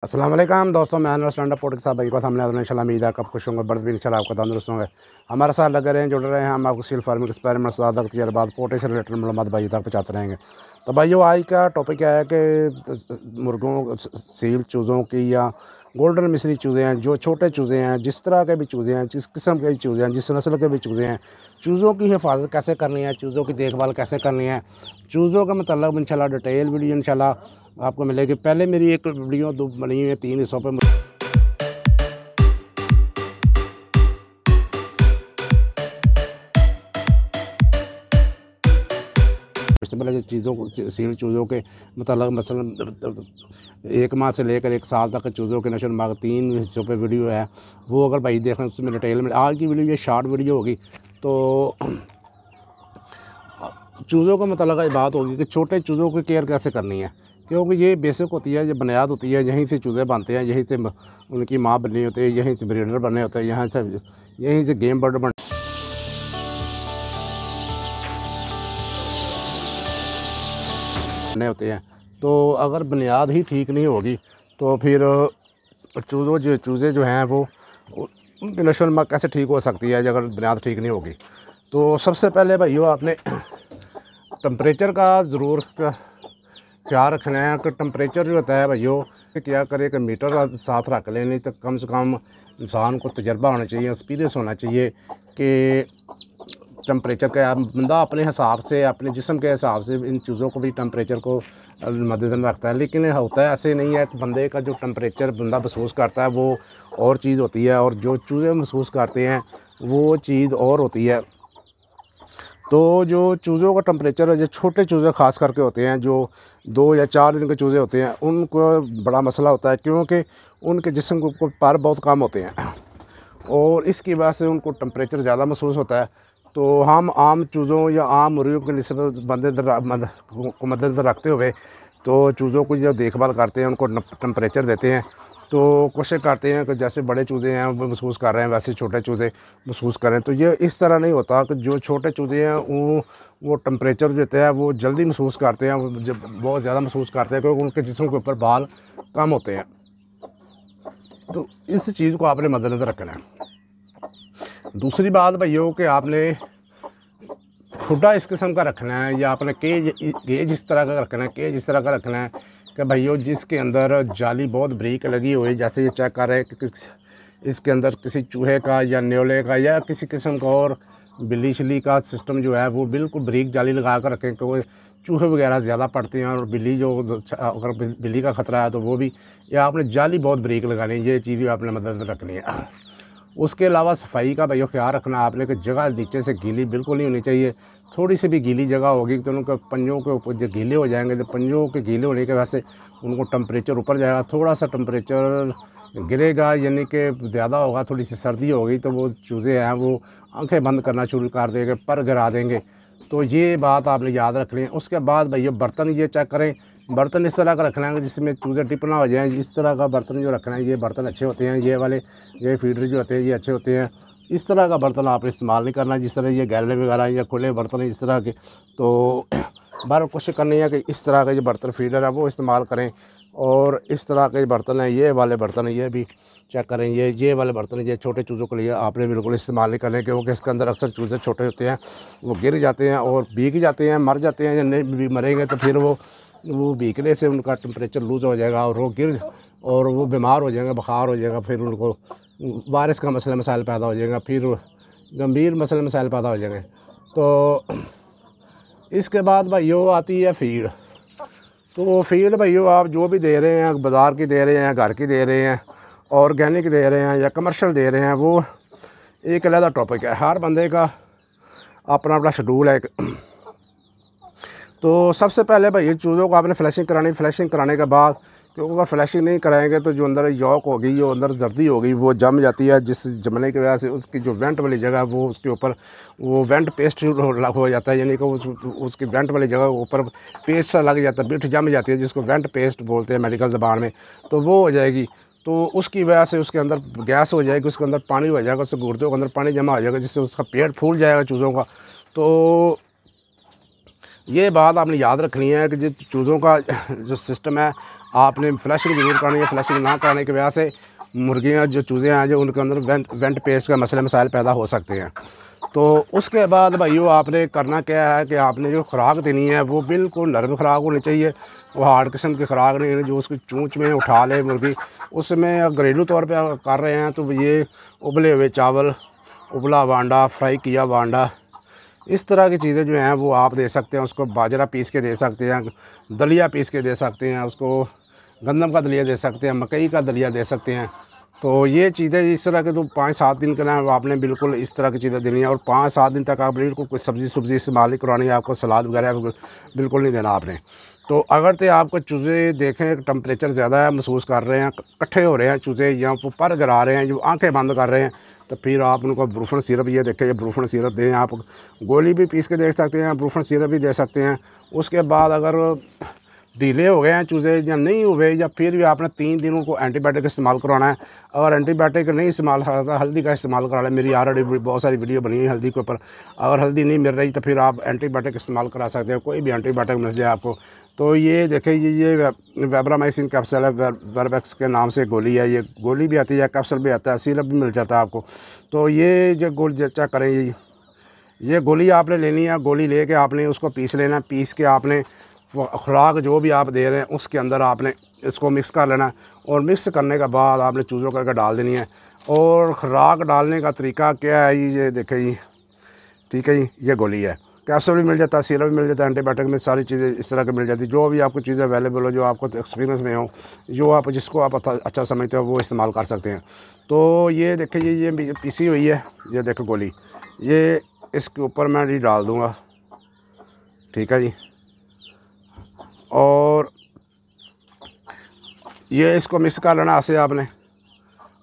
अस्सलाम वालेकुम दोस्तों, मैं अनवर स्टैंड अप पॉडकास्ट साहब भाई को हमने इंशाल्लाह उम्मीद है आप खुश होंगे, बर्द भी इंशाल्लाह आपका तंदुरुस्त होंगे। हमारे साथ लगे रहें, जुड़ रहे हैं। हम आपको स्किल फार्मिंग एक्सपेरिमेंट्स ज़्यादा तजर्बात पोटे से रिलेटेड मालूमात भाई तक पहुँचाते रहेंगे। तो भाइयों, आज का टॉपिक क्या है कि मुर्गों सील चूज़ों की या गोल्डन मिस्री चूज़े हैं, जो छोटे चूज़े हैं, जिस तरह के भी चूज़े हैं, जिस किस्म के भी चूज़े हैं, जिस नस्ल के भी चूज़े हैं, चूज़ों की हिफाजत कैसे करनी है, चूज़ों की देखभाल कैसे करनी है, चूज़ों का मतलब इंशाल्लाह डिटेल वीडियो इंशाल्लाह आपको मिलेगी। पहले मेरी एक वीडियो दो बनी हुई है 3 हिस्सों पे। सबसे पहले जो चीज़ों को सील चूज़ों के मतलब मसलन 1 माह से लेकर 1 साल तक चूज़ों के नशो नुमा 3 हिस्सों पे वीडियो है, वो अगर भाई देखें उसमें डिटेल में। आज की वीडियो ये शॉर्ट वीडियो होगी। तो चूज़ों का मतलब ये बात होगी कि छोटे चूज़ों की केयर कैसे करनी है, क्योंकि ये बेसिक होती है, ये बुनियाद होती है। यहीं से चूज़े बनते हैं, यहीं से उनकी माँ बनी होती है, यहीं से ब्रीडर बने होते हैं, यहीं से गेम बर्ड बने होते हैं। तो अगर बुनियाद ही ठीक नहीं होगी तो फिर चूज़े जो हैं वो उनकी नशो नुमा कैसे ठीक हो सकती है अगर बुनियाद ठीक नहीं होगी। तो सबसे पहले भाइयों, आपने टम्परेचर का ज़रूर ख्याल रखना है कि टम्परेचर जो होता है भाइयों, क्या करे कि मीटर साथ रख लें, नहीं तो कम से कम इंसान को तजर्बा होना चाहिए, एक्सपीरियंस होना चाहिए कि टम्परेचर का बंदा अपने हिसाब से, अपने जिस्म के हिसाब से इन चीज़ों को भी टम्परेचर को मद्देनज़र रखता है। लेकिन होता है ऐसे नहीं है कि बंदे का जो टम्परेचर बंदा महसूस करता है वो और चीज़ होती है और जो चूज़े महसूस करते हैं वो चीज़ और होती है। तो जो चूज़ों का टम्परेचर है, जो छोटे चूज़े ख़ास करके होते हैं, जो 2 या 4 दिन के चूज़े होते हैं, उनको बड़ा मसला होता है, क्योंकि उनके जिस्म को पर बहुत कम होते हैं और इसकी वजह से उनको टम्परेचर ज़्यादा महसूस होता है। तो हम आम चूज़ों या आम मुर्गियों के निस्बत को मद्देनज़र रखते हुए तो चूज़ों को जो देखभाल करते हैं, उनको टम्परेचर देते हैं। तो कोशिश करते हैं कि जैसे बड़े चूज़े हैं वो महसूस कर रहे हैं, वैसे छोटे चूज़े महसूस करें। तो ये इस तरह नहीं होता कि जो छोटे चूज़े हैं वो टम्परेचर जो होता है वो जल्दी महसूस करते हैं, वो जब बहुत ज़्यादा महसूस करते हैं, क्योंकि उनके जिस्म के ऊपर बाल कम होते हैं। तो इस चीज़ को आपने मद्देनज़र रखना है। दूसरी बात भैया कि आपने खुडा इस किस्म का रखना है या आपने केज इस तरह का रखना है, केज इस तरह का रखना है कि भैया जिसके अंदर जाली बहुत बरीक लगी हुई, जैसे ये चेक कर रहे हैं कि इसके अंदर किसी चूहे का या न्योले का या किसी किस्म का और बिल्ली शिल्ली का सिस्टम जो है वो बिल्कुल बरीक जाली लगा कर रखें, क्योंकि चूहे वगैरह ज़्यादा पड़ते हैं और बिल्ली जो अगर बिल्ली का ख़तरा है तो वो भी, या आपने जाली बहुत बरीक लगानी है, ये चीज़ भी आपने मदद रखनी है। उसके अलावा सफाई का भैया ख्याल रखना आपने कि जगह नीचे से गीली बिल्कुल नहीं होनी चाहिए। थोड़ी सी भी गीली जगह होगी तो उनके पंजों के ऊपर जो गीले हो जाएंगे, तो पंजों के गीले होने के वजह से उनको टम्परेचर ऊपर जाएगा, थोड़ा सा टम्परेचर गिरेगा, यानी कि ज़्यादा होगा, थोड़ी सी सर्दी होगी तो वो चूज़े हैं वो आंखें बंद करना शुरू कर देंगे, पर गिरा देंगे। तो ये बात आपने याद रखनी है। उसके बाद भैया बर्तन ये चेक करें, बर्तन इस तरह का रखना है जिसमें चूज़े टिप ना हो जाएँ। इस तरह का बर्तन जो रखना है, ये बर्तन अच्छे होते हैं, ये वाले ये फीडर जो होते हैं ये अच्छे होते हैं। इस तरह का बर्तन आप इस्तेमाल नहीं करना, जिस तरह ये गैलने वगैरह या खुले बर्तन इस तरह के। तो बार कोशिश करनी है कि इस तरह के जो बर्तन फीडर है वो इस्तेमाल करें। और इस तरह के बर्तन हैं, ये वाले बर्तन हैं, ये भी चेक करें, ये वाले बर्तन ये छोटे चूज़ों के लिए आपने बिल्कुल इस्तेमाल नहीं करने, क्योंकि इसके अंदर अक्सर चूज़े छोटे होते हैं, वो गिर जाते हैं और भीग जाते हैं, मर जाते हैं, या नहीं भी मरेंगे तो फिर वो भीगने से उनका टेम्परेचर लूज़ हो जाएगा और वो बीमार हो जाएंगे, बुखार हो जाएगा, फिर उनको वायरस का मसाइल पैदा हो जाएगा, फिर गंभीर मसाइल पैदा हो जाएंगे। तो इसके बाद भाइयों आती है फीड। तो फीड भाइयों आप जो भी दे रहे हैं, बाज़ार की दे रहे हैं, घर की दे रहे हैं, ऑर्गेनिक दे रहे हैं या कमर्शियल दे रहे हैं, वो एक अलग टॉपिक है। हर बंदे का अपना अपना शेड्यूल है। तो सबसे पहले भाई चूज़ों को आपने फ्लैशिंग करानी। फ्लैशिंग कराने के बाद, क्योंकि अगर फ्लैशिंग नहीं कराएंगे तो जो अंदर यॉक होगी, जो अंदर जर्दी होगी, वो जम जाती है, जिस जमने की वजह से उसकी जो वेंट वाली जगह वो उसके ऊपर वो वेंट पेस्ट हो जाता है, यानी कि उसकी वेंट वाली जगह ऊपर पेस्ट सा लग जाता है, बिठ जम जाती है, जिसको वेंट पेस्ट बोलते हैं मेडिकल ज़बान में। तो वो हो जाएगी, तो उसकी वजह से उसके अंदर गैस हो जाएगी, उसके अंदर पानी हो जाएगा, उसके गुर्दों के अंदर पानी जमा हो जाएगा, जिससे उसका पेट फूल जाएगा चूज़ों का। तो ये बात आपने याद रखनी है कि जो चूज़ों का जो सिस्टम है आपने फ्लशिंग ज़रूर करनी है। फ्लशिंग ना करने की वजह से मुर्गियाँ जो चूज़े हैं जो उनके अंदर वेंट पेस्ट का मसले मसाइल पैदा हो सकते हैं। तो उसके बाद भाइयों आपने करना क्या है कि आपने जो खुराक देनी है वो बिल्कुल नरम खुराक होनी चाहिए। वो हार्ड किस्म की खुराक नहीं है जो उसकी चूँच में उठा ले मुर्गी। उसमें घरेलू तौर पे कर रहे हैं तो ये उबले हुए चावल, उबला वांडा, फ्राई किया वांडा, इस तरह की चीज़ें जो हैं वो आप दे सकते हैं। उसको बाजरा पीस के दे सकते हैं, दलिया पीस के दे सकते हैं, उसको गंदम का दलिया दे सकते हैं, मकई का दलिया दे सकते हैं। तो ये चीज़ें इस तरह के तो 5-7 दिन के ना आपने बिल्कुल इस तरह की चीज़ें देनी है। और 5-7 दिन तक आप बिल्कुल कोई सब्ज़ी इस्तेमाल नहीं करवानी है आपको, सलाद वगैरह बिल्कुल नहीं देना आपने। तो अगर तो आपको चूज़े देखें टेम्परेचर ज़्यादा है, महसूस कर रहे हैं, इकट्ठे हो रहे हैं चूज़े या वो पर गिरा रहे हैं, जो आंखें बंद कर रहे हैं, तो फिर आप उनको ब्रूफन सिरप, ये देखें ये ब्रूफन सिरप दें। आप गोली भी पीस के दे सकते हैं, ब्रूफन सिरप भी दे सकते हैं। उसके बाद अगर ढीले हो गए हैं चूज़े या नहीं हुए या फिर भी आपने 3 दिन उनको एंटीबायोटिक इस्तेमाल करवाना है। अगर एंटीबायोटिक नहीं इस्तेमाल करता, हल्दी का इस्तेमाल करा लें। मेरी ऑलरेडी बहुत सारी वीडियो बनी है हल्दी के ऊपर। अगर हल्दी नहीं मिल रही तो फिर आप एंटीबायोटिक इस्तेमाल करा सकते हैं, कोई भी एंटीबायोटिक मिल जाए आपको। तो ये देखिए ये वेब्रामाइसिन कैप्सूल है, वेरबैक्स के नाम से गोली है। ये गोली भी आती है, कैप्सूल भी आता है, सिरप भी मिल जाता है आपको। तो ये जो गोली चेक करें, ये गोली आपने लेनी है। गोली लेके आपने उसको पीस लेना। पीस के आपने खुराक जो भी आप दे रहे हैं उसके अंदर आपने इसको मिक्स कर लेना। और मिक्स करने के बाद आपने चूज़ों करके डाल देनी है। और खुराक डालने का तरीका क्या है, ये देखें जी, ठीक है जी, ये गोली है। कैप्सूल भी मिल जाता है, सिरप भी मिल जाता है, एंटीबायोटिक में सारी चीज़ें इस तरह की मिल जाती है। जो भी आपको चीज़ें अवेलेबल हो, जो आपको एक्सपीरियंस में हो, जो आप जिसको आप अच्छा समझते हो वो इस्तेमाल कर सकते हैं। तो ये देखिए ये पीसी हुई है, ये देखो गोली, ये इसके ऊपर मैं ये डाल दूँगा, ठीक है जी। और ये इसको मिक्स कर लेना ऐसे आपने।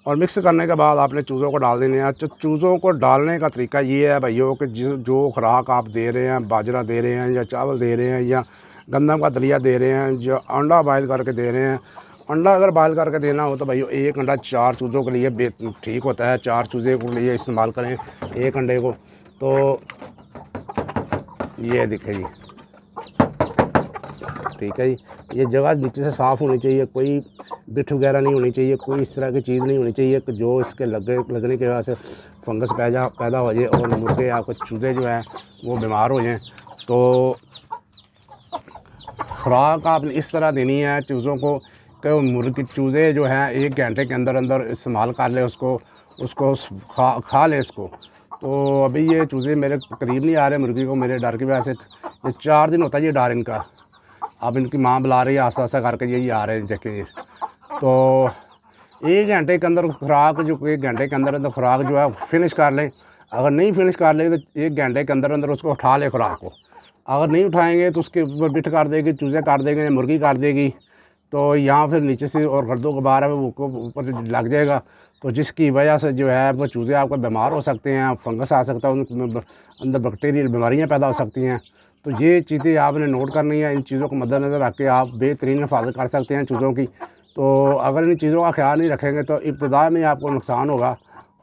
और मिक्स करने के बाद आपने चूज़ों को डाल देने हैं। चूज़ों को डालने का तरीका ये है भाइयों कि जो खुराक आप दे रहे हैं, बाजरा दे रहे हैं या चावल दे रहे हैं या गंदम का दलिया दे रहे हैं, जो अंडा बॉयल करके दे रहे हैं, अंडा अगर बॉयल करके देना हो तो भाइयों 1 अंडा 4 चूज़ों के लिए ठीक होता है। 4 चूज़े के लिए इस्तेमाल करें 1 अंडे को। तो ये दिखे जी, ठीक है जी। ये जगह नीचे से साफ़ होनी चाहिए, कोई बिठ वगैरह नहीं होनी चाहिए, कोई इस तरह की चीज़ नहीं होनी चाहिए कि जो इसके लगने की वजह से फंगस पैदा हो जाए और मुर्गे आपको चूज़े जो हैं वो बीमार हो जाएं। तो खुराक आपने इस तरह देनी है चूज़ों को कि मुर्गी चूज़े जो हैं 1 घंटे के अंदर अंदर इस्तेमाल कर ले, उसको खा ले इसको। तो अभी ये चूज़े मेरे करीब नहीं आ रहे मुर्गी को, मेरे डर की वजह से। ये 4 दिन होता है ये डर इनका। अब इनकी माँ बुला रही है आस्ता आस्ता करके, यही आ रहे हैं देखिए। तो 1 घंटे के अंदर खुराक, जो 1 घंटे के अंदर अंदर खुराक जो है फिनिश कर लें। अगर नहीं फिनिश कर लें तो 1 घंटे के अंदर अंदर उसको उठा लें खुराक को। अगर नहीं उठाएंगे तो उसके ऊपर बिठ काट देगी, चूज़े काट देंगे, मुर्गी काट देगी। तो यहाँ फिर नीचे से और गर्दों गुबार है वो ऊपर लग जाएगा। तो जिसकी वजह से जो है वो चूज़े आपको बीमार हो सकते हैं, फंगस आ सकता है, उनके अंदर बैक्टीरियल बीमारियाँ पैदा हो सकती हैं। तो ये चीज़ें आपने नोट करनी है। इन चीज़ों को मद्देनज़र रख के आप बेहतरीन हिफाजत कर सकते हैं चूज़ों की। तो अगर इन चीज़ों का ख्याल नहीं रखेंगे तो इब्तिदा में आपको नुकसान होगा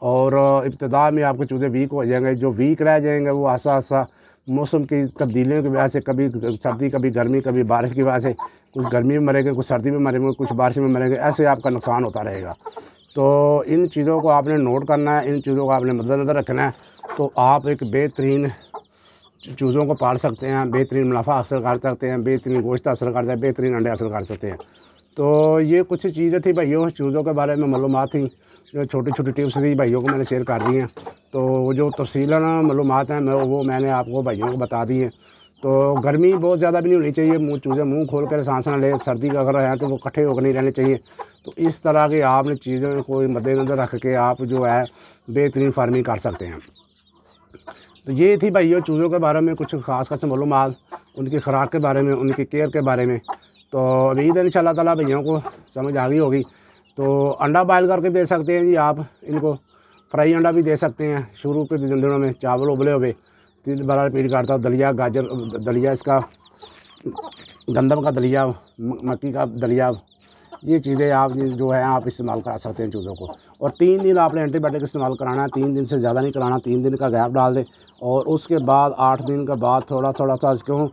और इब्तिदा में आपके चूज़े वीक हो जाएंगे। जो वीक रह जाएंगे वो आसा आसा मौसम की तब्दीलियों की वजह से, कभी सर्दी कभी गर्मी कभी बारिश की वजह से, कुछ गर्मी में मरेंगे, कुछ सर्दी में मरेंगे, कुछ बारिश में मरेंगे, ऐसे आपका नुकसान होता रहेगा। तो इन चीज़ों को आपने नोट करना है, इन चीज़ों को आपने मद्देनज़र रखना है। तो आप एक बेहतरीन चूज़ों को पाल सकते हैं, बेहतरीन मुनाफा हासिल कर सकते हैं, बेहतरीन गोश्त हासिल करते हैं, बेहतरीन अंडे हासिल कर सकते हैं। तो ये कुछ चीज़ें थी भाइयों, चूज़ों के बारे में मालूमात थी, जो छोटी छोटी टिप्स थी भाइयों को मैंने शेयर कर दी हैं। तो जो तफसीलन मालूमात हैं वो मैंने आपको भाइयों को बता दी हैं। तो गर्मी बहुत ज़्यादा भी नहीं होनी चाहिए, चूज़े मुँह खोल कर सांस ना ले। सर्दी का अगर है तो वो इकट्ठे होकर नहीं रहने चाहिए। तो इस तरह की आपने चीज़ों को मद्देनज़र रख के आप जो है बेहतरीन फार्मिंग कर सकते हैं। तो ये थी भाइयों चूज़ों के बारे में कुछ ख़ास मालूमात, उनकी खुराक के बारे में, उनकी केयर के बारे में। तो उम्मीद है इंशाअल्लाह ताला भैया को समझ आ गई होगी। तो अंडा बॉयल करके दे सकते हैं जी आप इनको, फ्राई अंडा भी दे सकते हैं। शुरू के दिनों में चावल उबले हुए 3 बार रिपीट करता, दलिया गाजर दलिया, इसका गंदम का दलिया, मक्की का दलिया, ये चीज़ें आप जो है आप इस्तेमाल करा सकते हैं चूज़ों को। और 3 दिन आपने एंटीबायोटिक इस्तेमाल कराना है, 3 दिन से ज़्यादा नहीं कराना, 3 दिन का गैप डाल दें और उसके बाद 8 दिन के बाद थोड़ा सा क्यों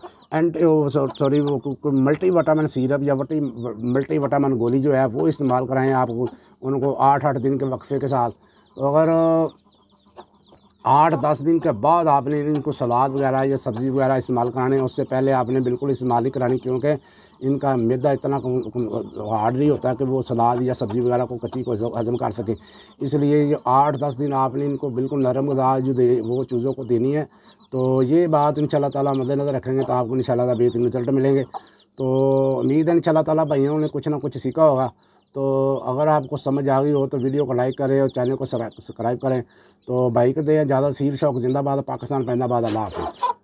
सॉरी वो मल्टीविटामिन सिरप या मल्टीविटामिन गोली जो है वो इस्तेमाल कराएँ आप उनको 8-8 दिन के वक्फे के साथ। तो अगर 8-10 दिन के बाद आपने इनको सलाद वगैरह या सब्ज़ी वगैरह इस्तेमाल कराने हैं, उससे पहले आपने बिल्कुल इस्तेमाल नहीं करानी, क्योंकि इनका मैदा इतना हार्ड नहीं होता कि वो सलाद या सब्ज़ी वगैरह को कच्ची को हज़म कर सके। इसलिए ये 8-10 दिन आपने इनको बिल्कुल नरम ग़िज़ा जो दे वो चूज़ों को देनी है। तो ये बात इंशाअल्लाह ताला मद्देनज़र रखेंगे तो आपको इंशाअल्लाह बेहतरीन रिज़ल्ट मिलेंगे। तो उम्मीद है इंशाअल्लाह ताला भाइयों ने कुछ ना कुछ सीखा होगा। तो अगर आपको समझ आ गई हो तो वीडियो को लाइक करें और चैनल को सब्सक्राइब करें। तो भाई को दें ज़्यादा सीर शौक जिंदाबाद, पाकिस्तान जिंदाबाद, अल्लाह हाफ़िज़।